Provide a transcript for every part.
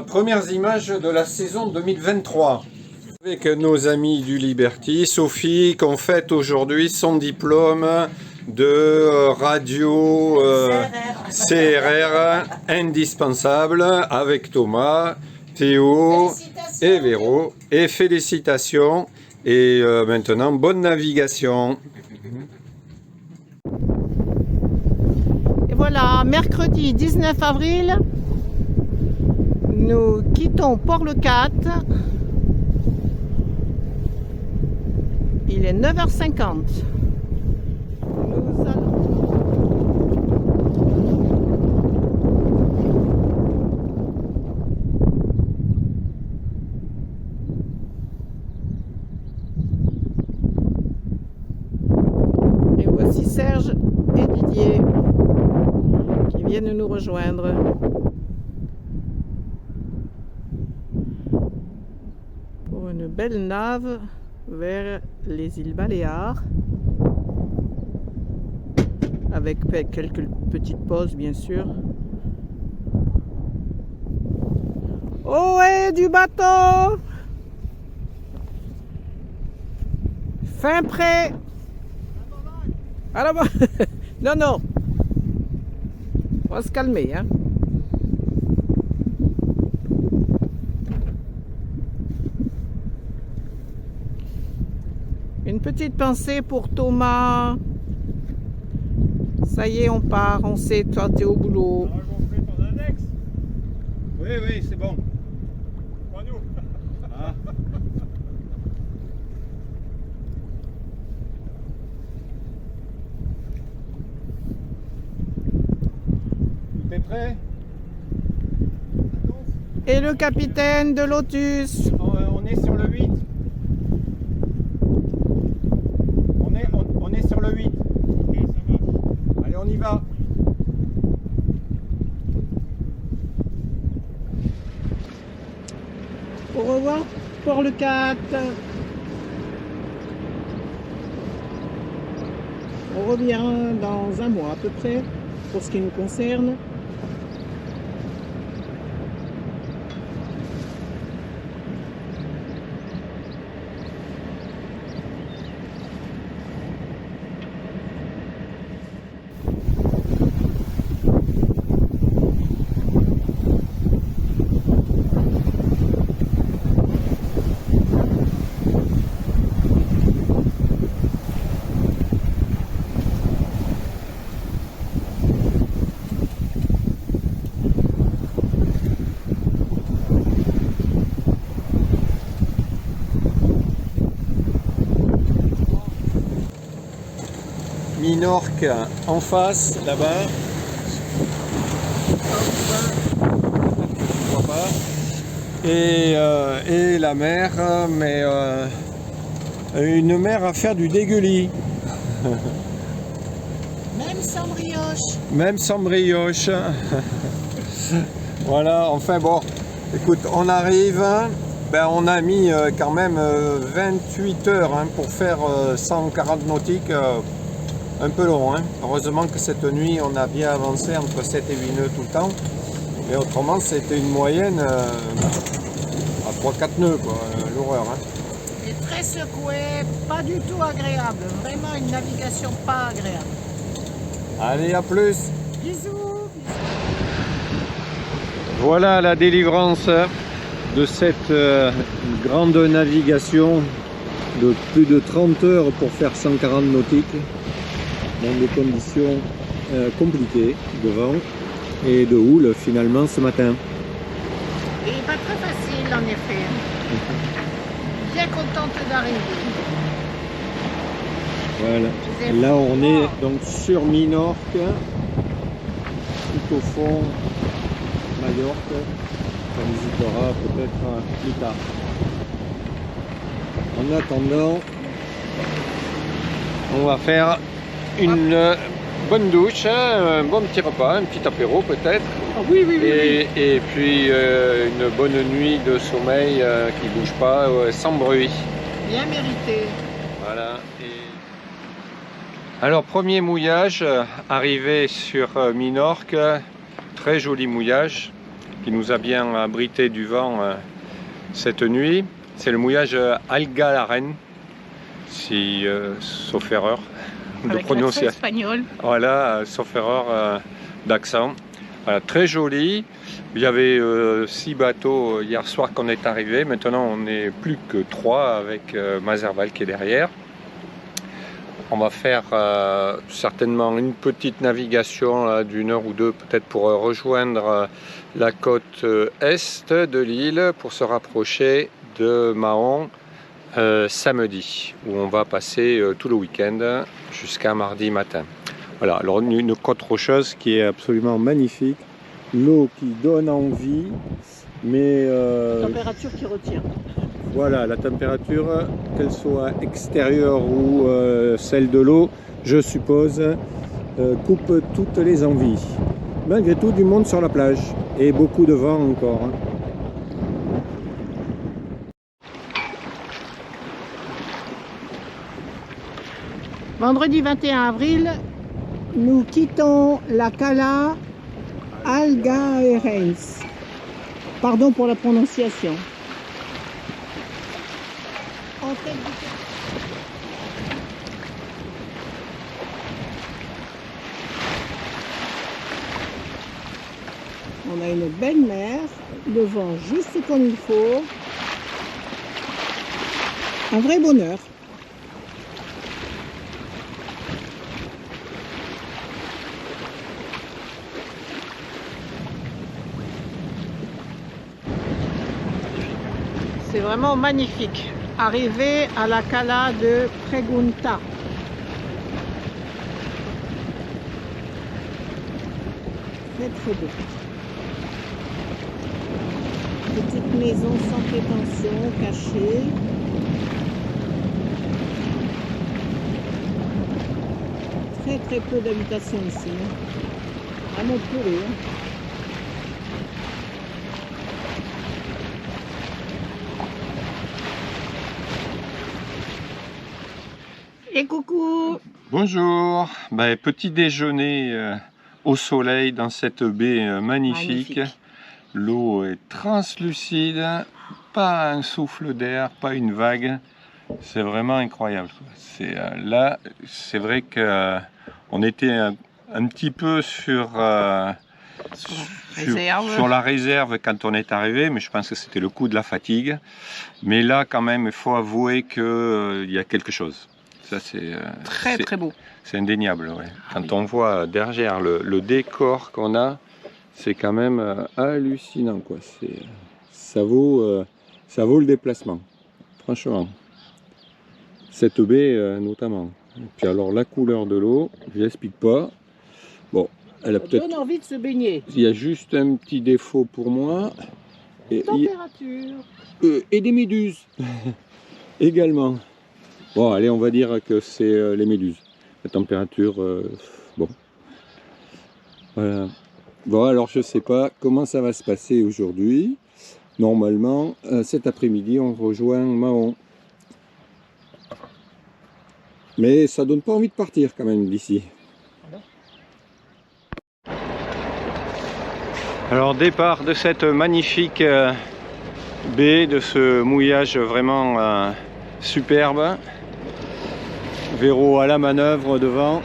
premières images de la saison 2023. Avec nos amis du Liberty, Sophie, qu'on fête aujourd'hui son diplôme de radio CRR indispensable avec Thomas, Théo et Véro. Et félicitations et maintenant bonne navigation. Et voilà, mercredi 19 avril, nous quittons Port-le-Cat. Il est 9h50. Nous allons... Et voici Serge et Didier qui viennent nous rejoindre. Pour une belle nave vers les îles Baléares, avec quelques petites pauses bien sûr. Ohé du bateau! Fin prêt! Alors, non, non, on va se calmer, hein. Une petite pensée pour Thomas. Ça y est, on part, on sait, toi t'es au boulot. Alors, on fait ton index. Oui, oui, c'est bon. Pas nous. Ah. Tout est prêt? Et le capitaine de Lotus. On est sur le 8. On est sur le 8. Ok, ça marche. Allez, on y va. Au revoir Port-le-Cat. On revient dans un mois à peu près pour ce qui nous concerne. Minorque en face, là-bas. Pourquoi pas. Et la mer, mais une mer à faire du dégueulis. Même sans brioche. Même sans brioche. Voilà, enfin bon, écoute, on arrive. Ben, on a mis quand même 28 heures pour faire 140 nautiques. Un peu long, hein. Heureusement que cette nuit on a bien avancé entre 7 et 8 nœuds tout le temps, mais autrement c'était une moyenne à 3-4 nœuds, quoi, l'horreur. Hein. Et très secoué, pas du tout agréable, vraiment une navigation pas agréable. Allez, à plus. Bisous. Voilà la délivrance de cette grande navigation de plus de 30 heures pour faire 140 nautiques. Dans des conditions compliquées de vent et de houle finalement ce matin. Et pas très facile en effet. Bien contente d'arriver. Voilà. Là on est donc sur Minorque, tout au fond Majorque. On visitera peut-être plus tard. En attendant, on va faire une bonne douche, un bon petit repas, un petit apéro peut-être. Oh, oui, oui, oui, Et puis une bonne nuit de sommeil qui ne bouge pas, sans bruit. bien mérité. Voilà. Alors premier mouillage, arrivé sur Minorque, très joli mouillage. qui nous a bien abrité du vent cette nuit. C'est le mouillage Algalaren, si, sauf erreur de Avec prononciation. l'accent espagnol. Voilà, sauf erreur d'accent. Voilà, très joli. Il y avait 6 bateaux hier soir qu'on est arrivé. Maintenant, on n'est plus que 3 avec Mazerval qui est derrière. On va faire certainement une petite navigation d'une heure ou deux, peut-être pour rejoindre la côte est de l'île, pour se rapprocher de Mahon samedi, où on va passer tout le week-end jusqu'à mardi matin. Voilà, alors une côte rocheuse qui est absolument magnifique, l'eau qui donne envie, mais Température qui retient. voilà, la température, qu'elle soit extérieure ou celle de l'eau, je suppose, coupe toutes les envies. Malgré tout, du monde sur la plage et beaucoup de vent encore. Hein. Vendredi 21 avril, nous quittons la Cala Algalaren. Pardon pour la prononciation. En tête du... On a une belle mer, le vent juste comme il faut. Un vrai bonheur. C'est vraiment magnifique. Arrivé à la Cala de Pregunta. Très très beau. Petite maison sans prétention, cachée. Très très peu d'habitations ici. Vraiment peu. Et coucou! Bonjour, petit déjeuner au soleil dans cette baie magnifique. L'eau est translucide, pas un souffle d'air, pas une vague. C'est vraiment incroyable. Là, c'est vrai qu'on était un petit peu sur la réserve quand on est arrivé, mais je pense que c'était le coup de la fatigue. Mais là, quand même, il faut avouer qu'il y a quelque chose. Ça, c'est très beau. C'est indéniable. Ouais. Quand on voit derrière le décor qu'on a, c'est quand même hallucinant, quoi. Ça vaut le déplacement, franchement. Cette baie notamment. Et puis alors la couleur de l'eau, je l'explique pas. Bon, elle a peut-être. Donne envie de se baigner. Il y a juste un petit défaut pour moi. Température. Et des méduses également. Bon, allez, on va dire que c'est les méduses. La température, bon. Voilà. Bon, alors je sais pas comment ça va se passer aujourd'hui. Normalement, cet après-midi, on rejoint Mahon. Mais ça donne pas envie de partir quand même d'ici. Alors, départ de cette magnifique baie, de ce mouillage vraiment superbe. Véro à la manœuvre devant.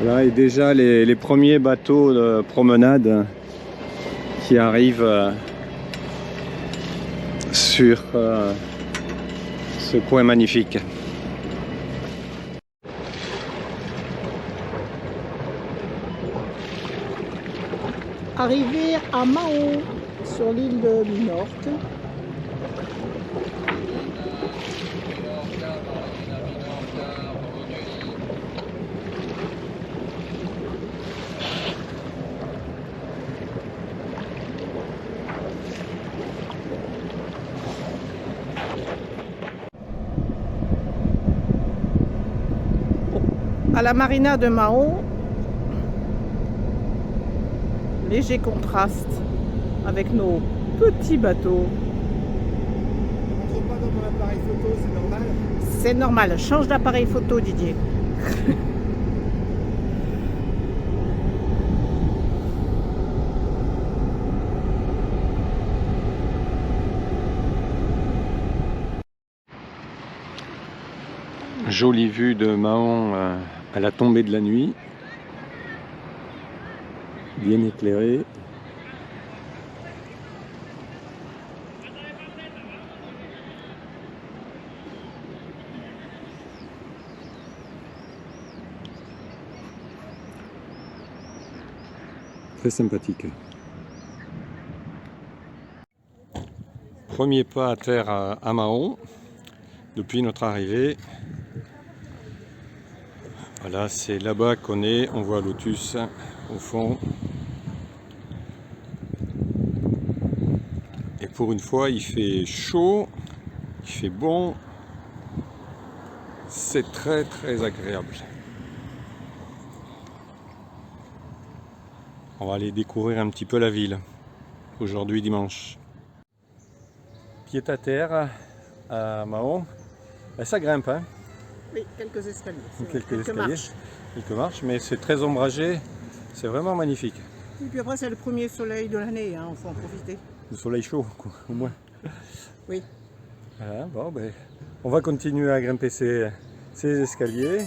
Là, et déjà les premiers bateaux de promenade qui arrivent sur ce coin magnifique. Arrivé à Mahon, sur l'île de Minorque. À la marina de Mahon, léger contraste avec nos petits bateaux. pas dans mon appareil photo, c'est normal. C'est normal. Change d'appareil photo, Didier. Jolie vue de Mahon à la tombée de la nuit. Bien éclairée. Très sympathique. Premier pas à terre à Mahon depuis notre arrivée. Voilà, c'est là-bas qu'on est, on voit Lotus au fond. Et pour une fois, il fait chaud, il fait bon. C'est très très agréable. On va aller découvrir un petit peu la ville, aujourd'hui dimanche. Pied à terre à Mahon, ben, ça grimpe, hein. Oui, quelques escaliers. Quelques marches, mais c'est très ombragé, c'est vraiment magnifique. Et puis après, c'est le premier soleil de l'année, hein, on faut en profiter. Le soleil chaud, quoi, au moins. Oui. Voilà, bon, ben, on va continuer à grimper ces escaliers.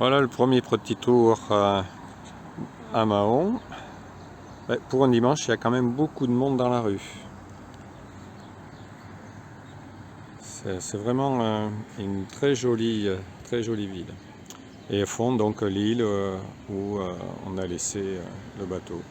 Voilà le premier petit tour à Mahon. Pour un dimanche, il y a quand même beaucoup de monde dans la rue. C'est vraiment une très jolie ville. Et au fond, donc l'île où on a laissé le bateau.